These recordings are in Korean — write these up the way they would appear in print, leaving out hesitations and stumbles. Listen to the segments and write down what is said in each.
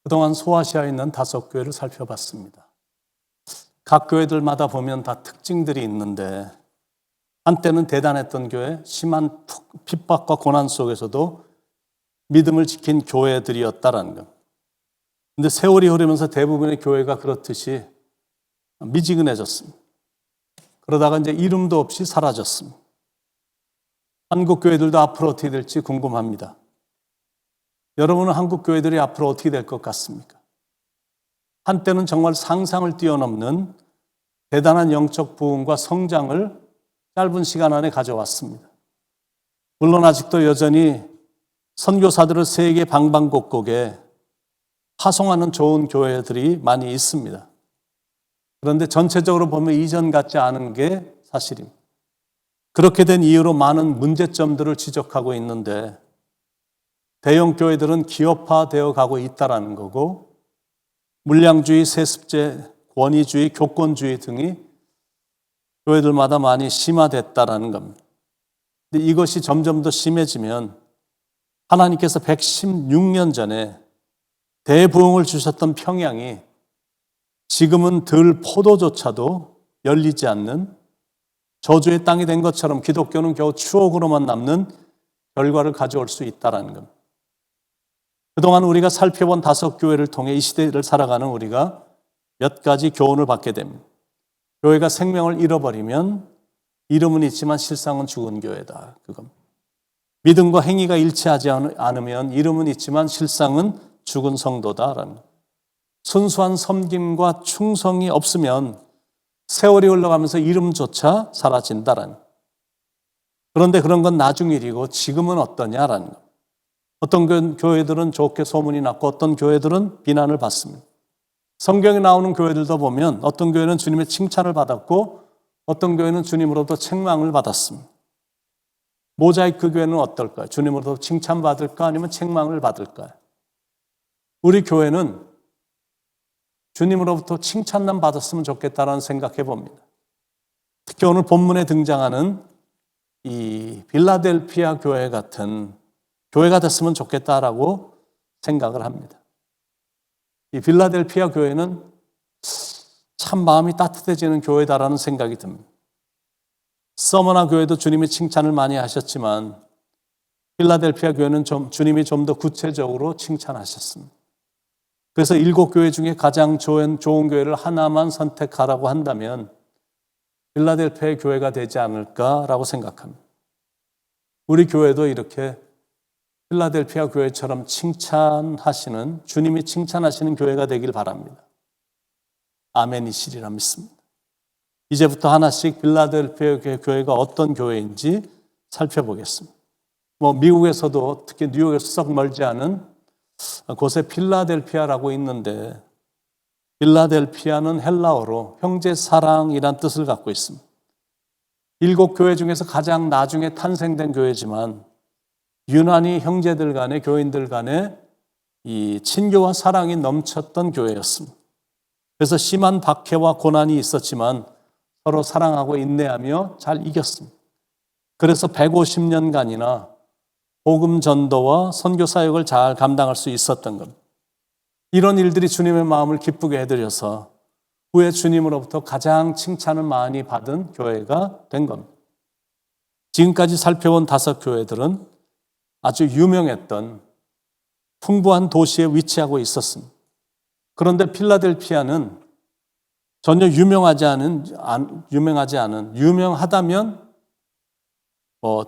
그동안 소아시아에 있는 5교회를 살펴봤습니다. 각 교회들마다 보면 다 특징들이 있는데 한때는 대단했던 교회, 심한 핍박과 고난 속에서도 믿음을 지킨 교회들이었다라는 것. 근데 세월이 흐르면서 대부분의 교회가 그렇듯이 미지근해졌습니다. 그러다가 이제 이름도 없이 사라졌습니다. 한국 교회들도 앞으로 어떻게 될지 궁금합니다. 여러분은 한국 교회들이 앞으로 어떻게 될 것 같습니까? 한때는 정말 상상을 뛰어넘는 대단한 영적 부흥과 성장을 짧은 시간 안에 가져왔습니다. 물론 아직도 여전히 선교사들을 세계 방방곡곡에 파송하는 좋은 교회들이 많이 있습니다. 그런데 전체적으로 보면 이전 같지 않은 게 사실입니다. 그렇게 된 이유로 많은 문제점들을 지적하고 있는데 대형 교회들은 기업화되어 가고 있다는 거고 물량주의, 세습제, 권위주의, 교권주의 등이 교회들마다 많이 심화됐다는 겁니다. 근데 이것이 점점 더 심해지면 하나님께서 116년 전에 대부흥을 주셨던 평양이 지금은 들 포도조차도 열리지 않는 저주의 땅이 된 것처럼 기독교는 겨우 추억으로만 남는 결과를 가져올 수 있다는 겁니다. 그동안 우리가 살펴본 5교회를 통해 이 시대를 살아가는 우리가 몇 가지 교훈을 받게 됩니다. 교회가 생명을 잃어버리면 이름은 있지만 실상은 죽은 교회다. 그건 믿음과 행위가 일치하지 않으면 이름은 있지만 실상은 죽은 성도다라는 순수한 섬김과 충성이 없으면 세월이 흘러가면서 이름조차 사라진다라는. 그런데 그런 건 나중 일이고 지금은 어떠냐라는 것. 어떤 교회들은 좋게 소문이 났고 어떤 교회들은 비난을 받습니다. 성경에 나오는 교회들도 보면 어떤 교회는 주님의 칭찬을 받았고 어떤 교회는 주님으로부터 책망을 받았습니다. 모자이크 교회는 어떨까요? 주님으로부터 칭찬받을까 아니면 책망을 받을까요? 우리 교회는 주님으로부터 칭찬만 받았으면 좋겠다라는 생각해 봅니다. 특히 오늘 본문에 등장하는 이 빌라델피아 교회 같은 교회가 됐으면 좋겠다라고 생각을 합니다. 이 빌라델피아 교회는 참 마음이 따뜻해지는 교회다라는 생각이 듭니다. 서머나 교회도 주님의 칭찬을 많이 하셨지만 필라델피아 교회는 주님이 좀 더 구체적으로 칭찬하셨습니다. 그래서 7교회 중에 가장 좋은 교회를 하나만 선택하라고 한다면 필라델피아 교회가 되지 않을까라고 생각합니다. 우리 교회도 이렇게 필라델피아 교회처럼 칭찬하시는, 주님이 칭찬하시는 교회가 되길 바랍니다. 아멘이시리라 믿습니다. 이제부터 하나씩 필라델피아 교회가 어떤 교회인지 살펴보겠습니다. 미국에서도 특히 뉴욕에서 썩 멀지 않은 곳에 필라델피아라고 있는데 필라델피아는 헬라어로 형제 사랑이란 뜻을 갖고 있습니다. 7교회 중에서 가장 나중에 탄생된 교회지만 유난히 형제들 간에 교인들 간에 이 친교와 사랑이 넘쳤던 교회였습니다. 그래서 심한 박해와 고난이 있었지만 서로 사랑하고 인내하며 잘 이겼습니다. 그래서 150년간이나 복음 전도와 선교 사역을 잘 감당할 수 있었던 겁니다. 이런 일들이 주님의 마음을 기쁘게 해드려서 후에 주님으로부터 가장 칭찬을 많이 받은 교회가 된 겁니다. 지금까지 살펴본 5교회들은 아주 유명했던 풍부한 도시에 위치하고 있었습니다. 그런데 필라델피아는 전혀 유명하다면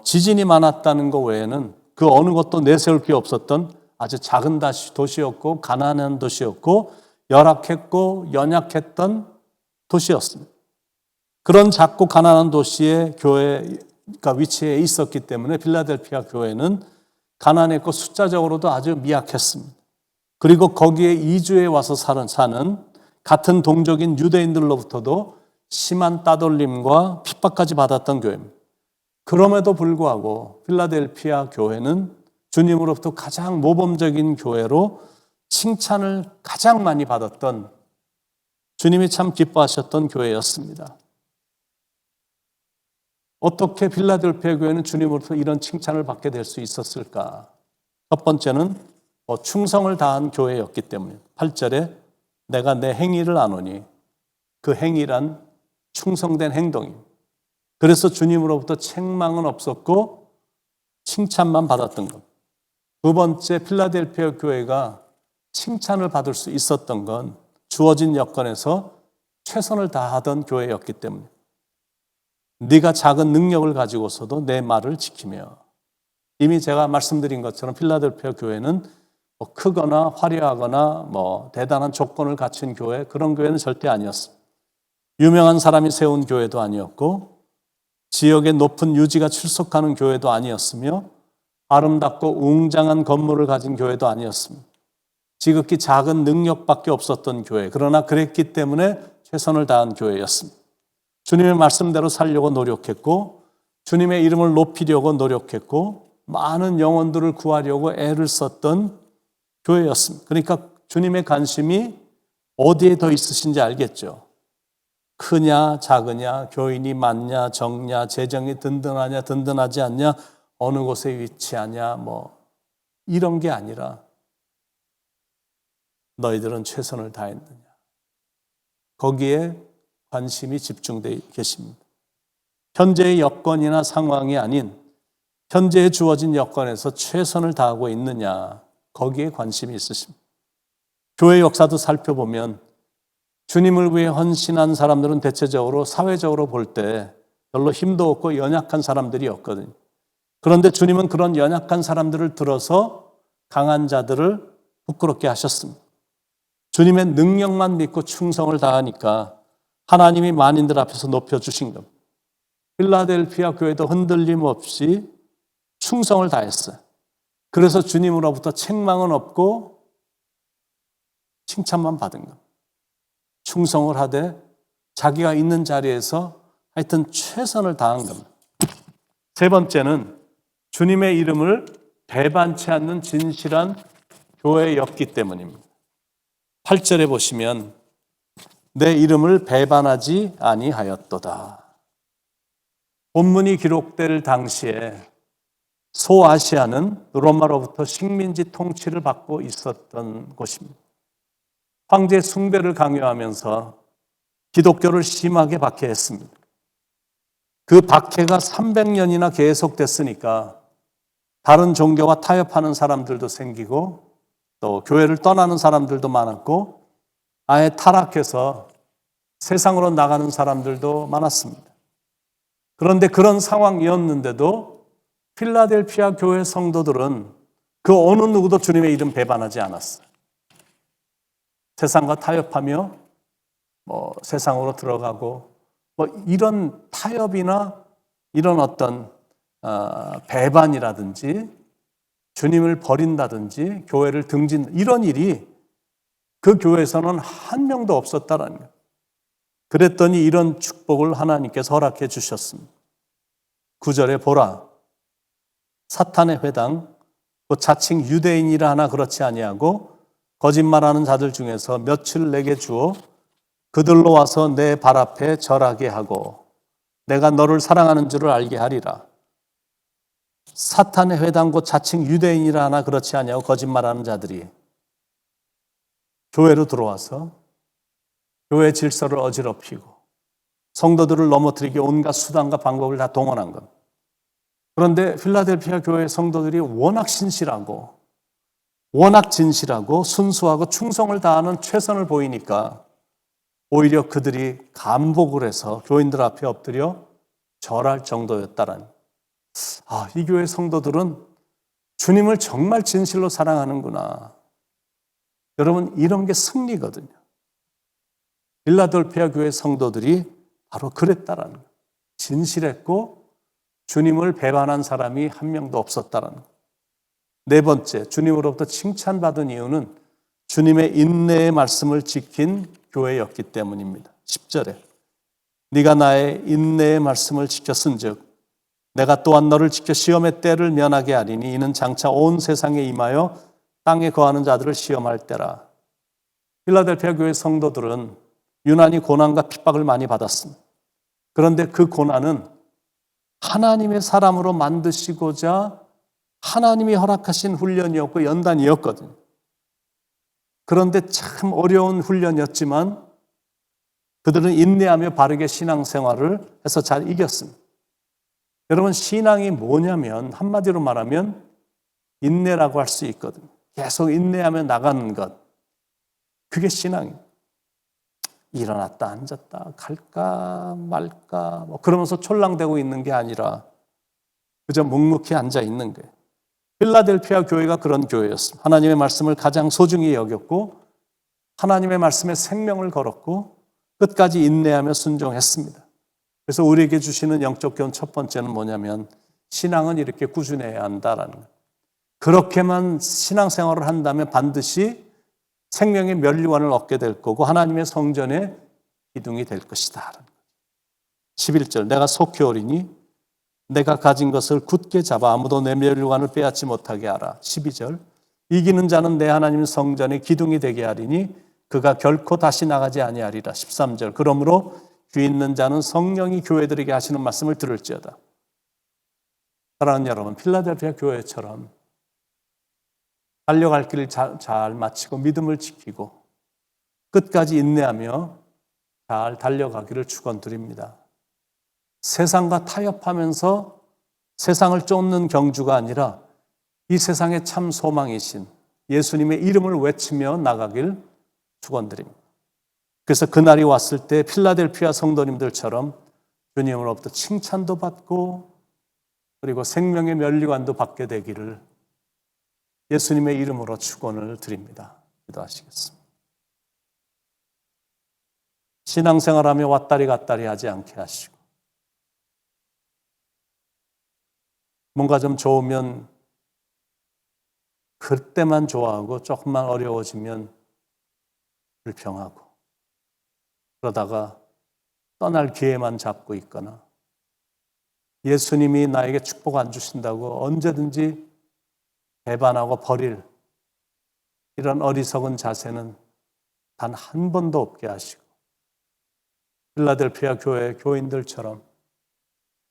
지진이 많았다는 것 외에는 그 어느 것도 내세울 게 없었던 아주 작은 도시였고 가난한 도시였고 열악했고 연약했던 도시였습니다. 그런 작고 가난한 도시에 교회가 위치해 있었기 때문에 필라델피아 교회는 가난했고 숫자적으로도 아주 미약했습니다. 그리고 거기에 이주해 와서 사는 같은 동족인 유대인들로부터도 심한 따돌림과 핍박까지 받았던 교회입니다. 그럼에도 불구하고 필라델피아 교회는 주님으로부터 가장 모범적인 교회로 칭찬을 가장 많이 받았던 주님이 참 기뻐하셨던 교회였습니다. 어떻게 필라델피아 교회는 주님으로부터 이런 칭찬을 받게 될 수 있었을까? 첫 번째는 충성을 다한 교회였기 때문에 8절에 내가 내 행위를 아노니 그 행위란 충성된 행동입니다. 그래서 주님으로부터 책망은 없었고 칭찬만 받았던 것. 두 번째, 필라델피아 교회가 칭찬을 받을 수 있었던 건 주어진 여건에서 최선을 다하던 교회였기 때문에 네가 작은 능력을 가지고서도 내 말을 지키며, 이미 제가 말씀드린 것처럼 필라델피아 교회는 크거나 화려하거나 대단한 조건을 갖춘 교회, 그런 교회는 절대 아니었습니다. 유명한 사람이 세운 교회도 아니었고 지역의 높은 유지가 출석하는 교회도 아니었으며 아름답고 웅장한 건물을 가진 교회도 아니었습니다. 지극히 작은 능력밖에 없었던 교회, 그러나 그랬기 때문에 최선을 다한 교회였습니다. 주님의 말씀대로 살려고 노력했고 주님의 이름을 높이려고 노력했고 많은 영혼들을 구하려고 애를 썼던 교회였습니다. 그러니까 주님의 관심이 어디에 더 있으신지 알겠죠. 크냐 작으냐, 교인이 많냐 적냐, 재정이 든든하냐 든든하지 않냐, 어느 곳에 위치하냐, 이런 게 아니라 너희들은 최선을 다했느냐, 거기에 관심이 집중되어 계십니다. 현재의 여건이나 상황이 아닌 현재에 주어진 여건에서 최선을 다하고 있느냐, 거기에 관심이 있으십니다. 교회 역사도 살펴보면 주님을 위해 헌신한 사람들은 대체적으로 사회적으로 볼 때 별로 힘도 없고 연약한 사람들이었거든요. 그런데 주님은 그런 연약한 사람들을 들어서 강한 자들을 부끄럽게 하셨습니다. 주님의 능력만 믿고 충성을 다하니까 하나님이 만인들 앞에서 높여주신 겁니다. 필라델피아 교회도 흔들림 없이 충성을 다했어요. 그래서 주님으로부터 책망은 없고 칭찬만 받은 겁니다. 충성을 하되 자기가 있는 자리에서 하여튼 최선을 다한 겁니다. 세 번째는 주님의 이름을 배반치 않는 진실한 교회였기 때문입니다. 8절에 보시면 내 이름을 배반하지 아니하였도다. 본문이 기록될 당시에 소아시아는 로마로부터 식민지 통치를 받고 있었던 곳입니다. 황제 숭배를 강요하면서 기독교를 심하게 박해했습니다. 그 박해가 300년이나 계속됐으니까 다른 종교와 타협하는 사람들도 생기고 또 교회를 떠나는 사람들도 많았고 아예 타락해서 세상으로 나가는 사람들도 많았습니다. 그런데 그런 상황이었는데도 필라델피아 교회 성도들은 그 어느 누구도 주님의 이름 배반하지 않았어요. 세상과 타협하며 세상으로 들어가고 이런 타협이나 이런 어떤 배반이라든지 주님을 버린다든지 교회를 등진, 이런 일이 그 교회에서는 한 명도 없었다라는 거예요. 그랬더니 이런 축복을 하나님께서 허락해 주셨습니다. 9절에 보라, 사탄의 회당, 자칭 유대인이라 하나 그렇지 아니하고 거짓말하는 자들 중에서 몇을 내게 주어 그들로 와서 내 발 앞에 절하게 하고 내가 너를 사랑하는 줄을 알게 하리라. 사탄의 회당, 곧 자칭 유대인이라 하나 그렇지 아니하고 거짓말하는 자들이 교회로 들어와서 교회 질서를 어지럽히고 성도들을 넘어뜨리기 온갖 수단과 방법을 다 동원한 것. 그런데 필라델피아 교회 성도들이 워낙 신실하고 워낙 진실하고 순수하고 충성을 다하는 최선을 보이니까 오히려 그들이 감복을 해서 교인들 앞에 엎드려 절할 정도였다라는. 이 교회 성도들은 주님을 정말 진실로 사랑하는구나. 여러분, 이런 게 승리거든요. 필라델피아 교회 성도들이 바로 그랬다라는 거예요. 진실했고 주님을 배반한 사람이 한 명도 없었다라는 거예요. 네 번째, 주님으로부터 칭찬받은 이유는 주님의 인내의 말씀을 지킨 교회였기 때문입니다. 10절에 네가 나의 인내의 말씀을 지켰은즉 내가 또한 너를 지켜 시험의 때를 면하게 하리니 이는 장차 온 세상에 임하여 땅에 거하는 자들을 시험할 때라. 필라델피아 교회 성도들은 유난히 고난과 핍박을 많이 받았습니다. 그런데 그 고난은 하나님의 사람으로 만드시고자 하나님이 허락하신 훈련이었고 연단이었거든요. 그런데 참 어려운 훈련이었지만 그들은 인내하며 바르게 신앙생활을 해서 잘 이겼습니다. 여러분, 신앙이 뭐냐면 한마디로 말하면 인내라고 할 수 있거든요. 계속 인내하며 나가는 것. 그게 신앙입니다. 일어났다 앉았다 갈까 말까 그러면서 촐랑대고 있는 게 아니라 그저 묵묵히 앉아 있는 거예요. 필라델피아 교회가 그런 교회였습니다. 하나님의 말씀을 가장 소중히 여겼고 하나님의 말씀에 생명을 걸었고 끝까지 인내하며 순종했습니다. 그래서 우리에게 주시는 영적 교훈 첫 번째는 뭐냐면 신앙은 이렇게 꾸준해야 한다라는 거예요. 그렇게만 신앙생활을 한다면 반드시 생명의 면류관을 얻게 될 거고 하나님의 성전의 기둥이 될 것이다. 11절 내가 속히 오리니 내가 가진 것을 굳게 잡아 아무도 내 면류관을 빼앗지 못하게 하라. 12절 이기는 자는 내 하나님 성전의 기둥이 되게 하리니 그가 결코 다시 나가지 아니하리라. 13절 그러므로 귀 있는 자는 성령이 교회들에게 하시는 말씀을 들을지어다. 사랑하는 여러분, 필라델피아 교회처럼 달려갈 길을 잘 마치고 믿음을 지키고 끝까지 인내하며 잘 달려가기를 축원드립니다. 세상과 타협하면서 세상을 쫓는 경주가 아니라 이 세상의 참 소망이신 예수님의 이름을 외치며 나가길 축원드립니다. 그래서 그날이 왔을 때 필라델피아 성도님들처럼 주님으로부터 칭찬도 받고 그리고 생명의 면류관도 받게 되기를 예수님의 이름으로 축원을 드립니다. 기도하시겠습니다. 신앙생활하며 왔다리 갔다리 하지 않게 하시고 뭔가 좀 좋으면 그때만 좋아하고 조금만 어려워지면 불평하고 그러다가 떠날 기회만 잡고 있거나 예수님이 나에게 축복 안 주신다고 언제든지 배반하고 버릴 이런 어리석은 자세는 단 한 번도 없게 하시고 필라델피아 교회 교인들처럼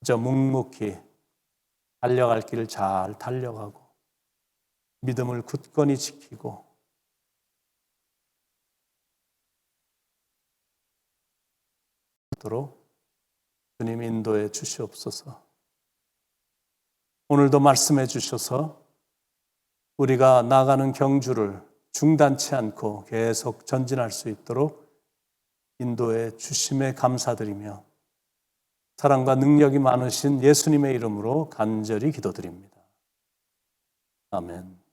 저 묵묵히 달려갈 길을 잘 달려가고 믿음을 굳건히 지키고 도록 주님 인도해 주시옵소서. 오늘도 말씀해 주셔서 우리가 나가는 경주를 중단치 않고 계속 전진할 수 있도록 인도해 주심에 감사드리며 사랑과 능력이 많으신 예수님의 이름으로 간절히 기도드립니다. 아멘.